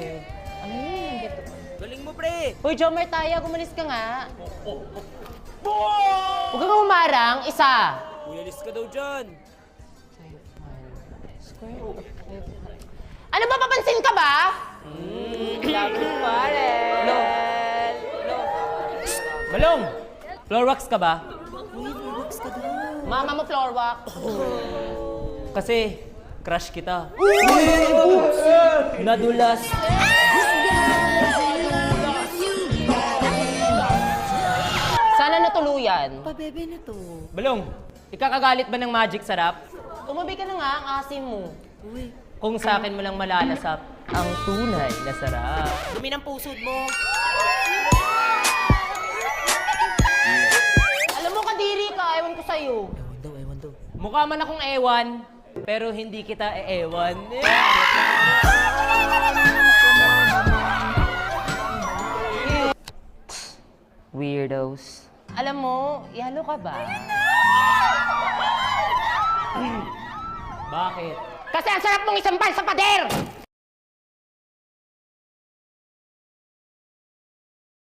squared. Ano yun? Dito. Galing mo, pre! Hoy, Jomer Taya, gumalis ka nga. Huwag kang humarang. Isa. Kuya, list ka daw dyan. Square. Ano ba, papansin ka ba? Love pare! Balong! Floor wax ka ba? Mama mo floor walk. Kasi, crush kita. Nadulas. Sana natuluyan. Pabebe na to. Balong, ikakagalit ba ng magic sarap? Tumabi ka na nga, ang asim mo. Uy, Kung sa akin mo lang malalasap ang tunay na sarap. dumi ng pusod mo. Alam mo, kadiri ka. Ewan ko sa'yo. Ewan daw. Mukha man akong ewan, pero hindi kita eewan. Weirdos. Alam mo, ihalo ka ba? Bakit? Kasi ang sarap mong isampal sa pader!